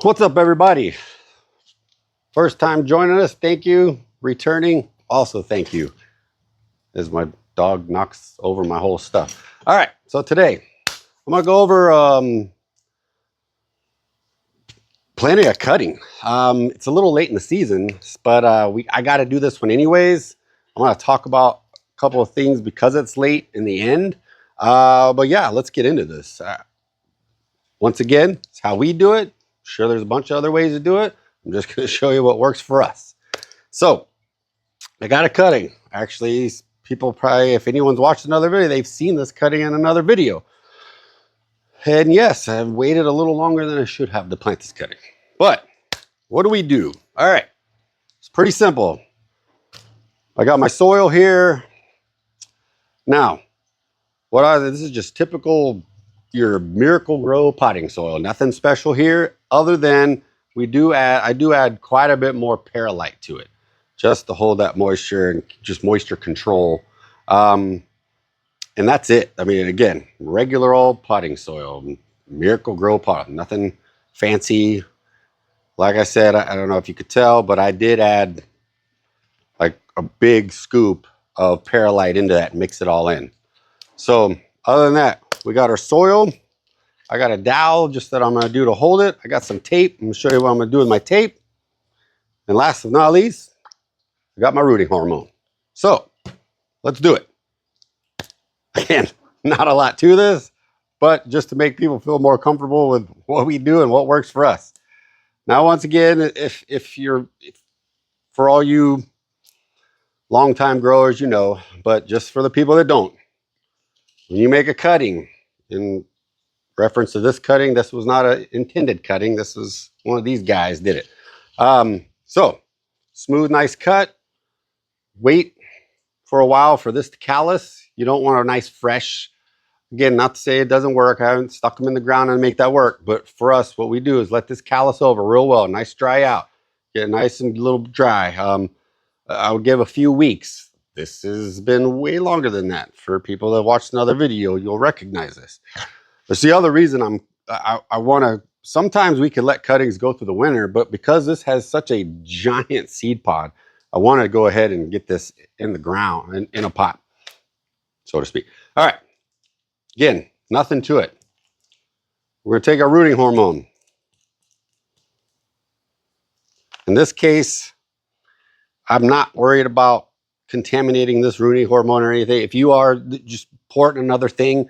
What's up, everybody? First time joining us, thank you. Returning, also thank you. As my dog knocks over my whole stuff. All right, so today I'm gonna go over plenty of cutting. It's a little late in the season, but I got to do this one anyways. I'm gonna talk about a couple of things because it's late in the end. But yeah, let's get into this. Once again, it's how we do it. I'm sure there's a bunch of other ways to do it. I'm just going to show you what works for us. So I got a cutting. Actually, people probably, if anyone's watched another video, they've seen this cutting in another video. And yes, I've waited a little longer than I should have to plant this cutting. But what do we do? All right, it's pretty simple. I got my soil here. Now, this is just typical your Miracle Grow potting soil. Nothing special here other than I do add quite a bit more perlite to it, just to hold that moisture and just moisture control. And that's it. I mean, again, regular old potting soil, Miracle Grow pot, nothing fancy. Like I said, I don't know if you could tell, but I did add like a big scoop of perlite into that and mix it all in. So other than that, we got our soil. I got a dowel just that I'm going to do to hold it. I got some tape. I'm going to show you what I'm going to do with my tape. And last but not least, I got my rooting hormone. So let's do it. Again, not a lot to this, but just to make people feel more comfortable with what we do and what works for us. Now, once again, for all you longtime growers, you know, but just for the people that don't, when you make a cutting, in reference to this cutting, this was not an intended cutting. This was one of these guys did it. So smooth, nice cut. Wait for a while for this to callus. You don't want a nice fresh, again, not to say it doesn't work. I haven't stuck them in the ground and make that work. But for us, what we do is let this callus over real well, nice dry out. Get it nice and a little dry. I would give a few weeks. This has been way longer than that. For people that watched another video, you'll recognize this. That's the other reason I want to, sometimes we can let cuttings go through the winter, but because this has such a giant seed pod, I want to go ahead and get this in the ground, in a pot, so to speak. All right. Again, nothing to it. We're going to take our rooting hormone. In this case, I'm not worried about contaminating this rooting hormone or anything. If you are, just pour it in another thing.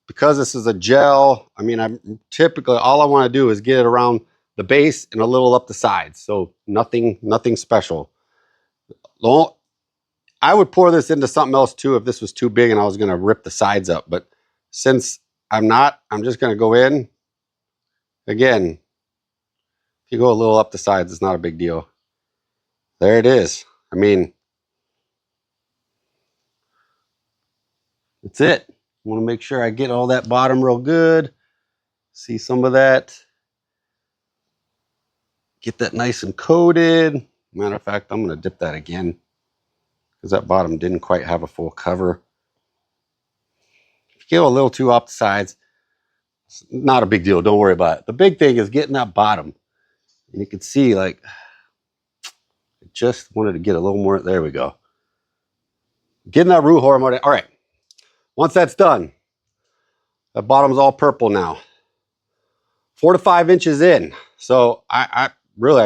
Because this is a gel, I mean, I'm typically, all I want to do is get it around the base and a little up the sides. So nothing special. I would pour this into something else too if this was too big and I was going to rip the sides up. But since I'm not, I'm just going to go in. Again, if you go a little up the sides, it's not a big deal. There it is. I mean, that's it. I want to make sure I get all that bottom real good. See some of that. Get that nice and coated. Matter of fact, I'm going to dip that again because that bottom didn't quite have a full cover. If you go a little too off the sides, it's not a big deal. Don't worry about it. The big thing is getting that bottom. And you can see, like, I just wanted to get a little more. There we go. Getting that root hormone. All right. Once that's done, the bottom's all purple now. 4 to 5 inches in. So I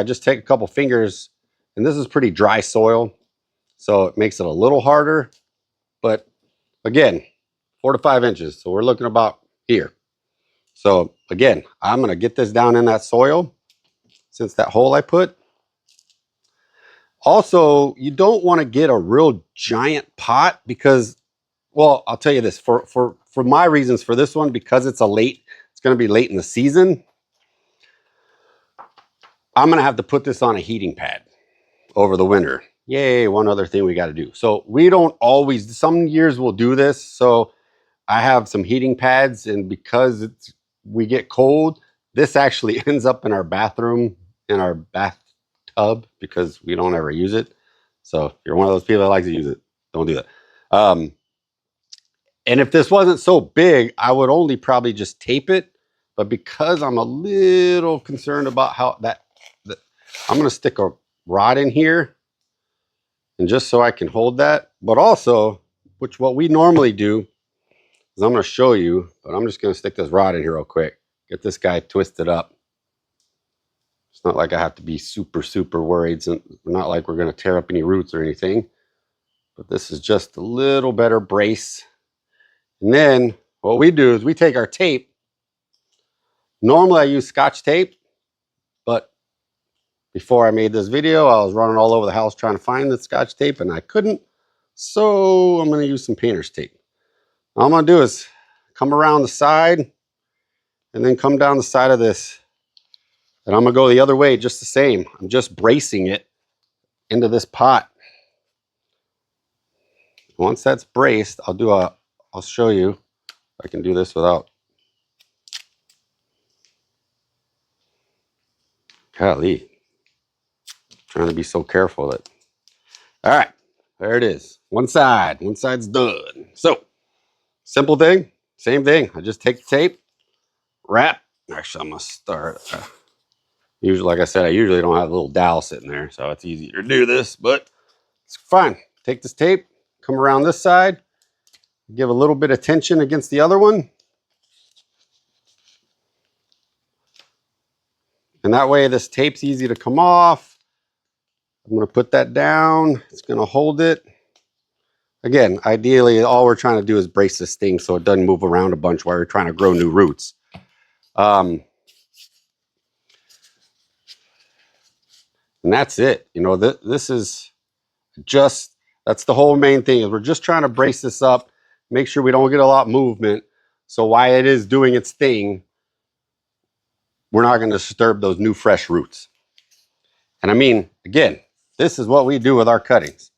just take a couple fingers, and this is pretty dry soil, so it makes it a little harder. But again, 4 to 5 inches. So we're looking about here. So again, I'm going to get this down in that soil since that hole I put. Also, you don't want to get a real giant pot because, well, I'll tell you this, for my reasons for this one, because it's it's going to be late in the season, I'm going to have to put this on a heating pad over the winter. Yay, one other thing we got to do. So we don't always, some years we'll do this. So I have some heating pads, and because we get cold, this actually ends up in our bathroom, in our bathtub, because we don't ever use it. So if you're one of those people that likes to use it, don't do that. And if this wasn't so big, I would only probably just tape it. but because I'm a little concerned about how that I'm going to stick a rod in here, and just so I can hold that, but also, which what we normally do is I'm going to show you, but I'm just going to stick this rod in here real quick. Get this guy twisted up. It's not like I have to be super, super worried. It's not like we're going to tear up any roots or anything, but this is just a little better brace. And then what we do is we take our tape. Normally I use Scotch tape, but before I made this video, I was running all over the house trying to find the Scotch tape and I couldn't. So I'm going to use some painter's tape. All I'm going to do is come around the side and then come down the side of this. And I'm going to go the other way just the same. I'm just bracing it into this pot. Once that's braced, I'll show you if I can do this without. Golly. Trying to be so careful with it. All right, there it is. One side's done. So, simple thing, same thing. I just take the tape, wrap. Actually, I'm gonna start. Usually, like I said, I usually don't have a little dowel sitting there, so it's easier to do this, but it's fine. Take this tape, come around this side, give a little bit of tension against the other one. And that way this tape's easy to come off. I'm gonna put that down. It's gonna hold it. Again, ideally, all we're trying to do is brace this thing so it doesn't move around a bunch while we're trying to grow new roots. And that's it. You know, this is just, that's the whole main thing, is we're just trying to brace this up, make sure we don't get a lot of movement. So while it is doing its thing, we're not going to disturb those new fresh roots. And I mean, again, this is what we do with our cuttings.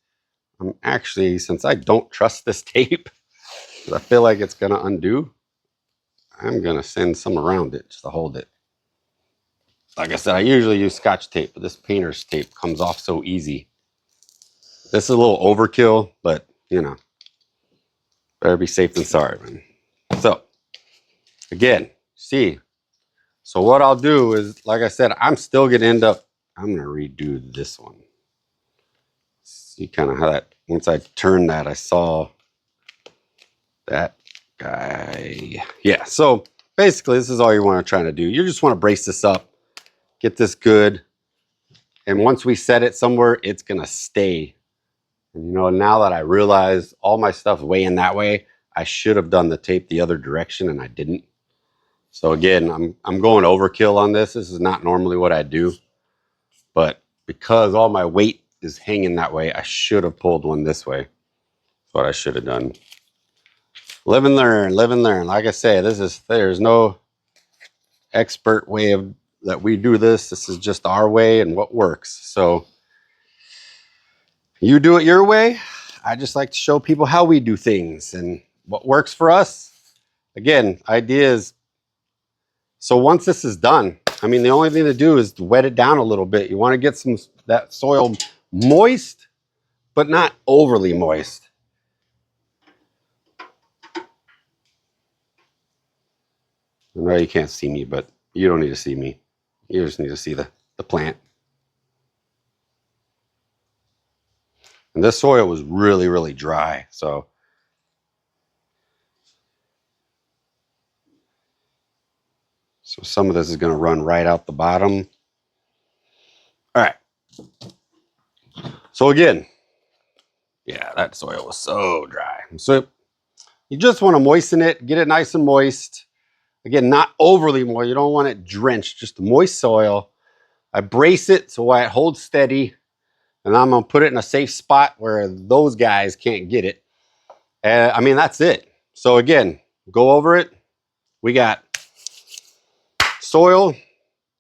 I'm actually, since I don't trust this tape, I feel like it's going to undo, I'm going to send some around it just to hold it. Like I said, I usually use Scotch tape, but this painter's tape comes off so easy. This is a little overkill, but you know, better be safe than sorry, man. So, again, see, so what I'll do is, like I said, I'm still going to end up, I'm going to redo this one. See kind of how that, once I turned that, I saw that guy. Yeah, so basically this is all you want to try to do. You just want to brace this up, get this good, and once we set it somewhere, it's going to stay. And you know, now that I realize all my stuff's weighing that way, I should have done the tape the other direction and I didn't. So again, I'm going overkill on this. This is not normally what I do, but because all my weight is hanging that way, I should have pulled one this way. That's what I should have done. Live and learn, live and learn. Like I say, there's no expert way of that we do this. This is just our way and what works. So you do it your way. I just like to show people how we do things and what works for us. Again, idea is, so once this is done, I mean, the only thing to do is to wet it down a little bit. You want to get that soil moist, but not overly moist. I know you can't see me, but you don't need to see me. You just need to see the plant. And this soil was really, really dry, so some of this is going to run right out the bottom. All right. So again, yeah, that soil was so dry. So you just want to moisten it, get it nice and moist. Again, not overly moist. You don't want it drenched, just moist soil. I brace it so it holds steady, and I'm going to put it in a safe spot where those guys can't get it. I mean, that's it. So again, go over it. We got soil,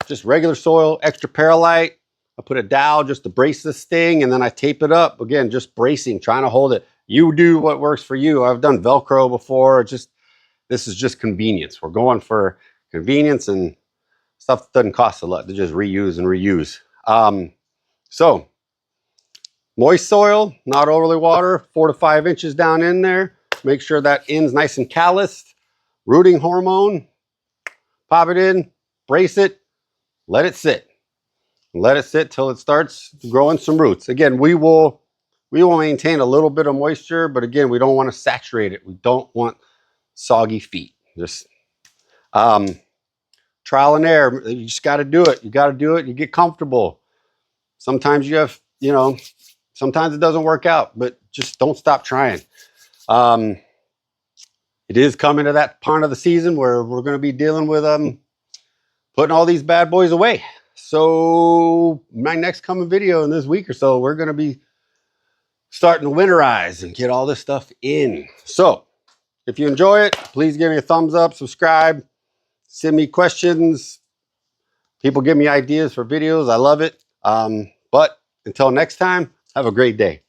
just regular soil, extra perlite. I put a dowel just to brace this thing, and then I tape it up. Again, just bracing, trying to hold it. You do what works for you. I've done Velcro before. This is just convenience. We're going for convenience and stuff that doesn't cost a lot to just reuse and reuse. So moist soil, not overly water, 4 to 5 inches down in there. Make sure that end's nice and calloused. Rooting hormone. pop it in, brace it, let it sit. Let it sit till it starts growing some roots. Again, we will maintain a little bit of moisture, but again, we don't want to saturate it. We don't want soggy feet. Just trial and error. You just got to do it. You got to do it. You get comfortable. Sometimes you have, sometimes it doesn't work out, but just don't stop trying. It is coming to that part of the season where we're going to be dealing with putting all these bad boys away. So my next coming video in this week or so, we're going to be starting to winterize and get all this stuff in. So if you enjoy it, please give me a thumbs up, subscribe, send me questions. People give me ideas for videos. I love it. But until next time, have a great day.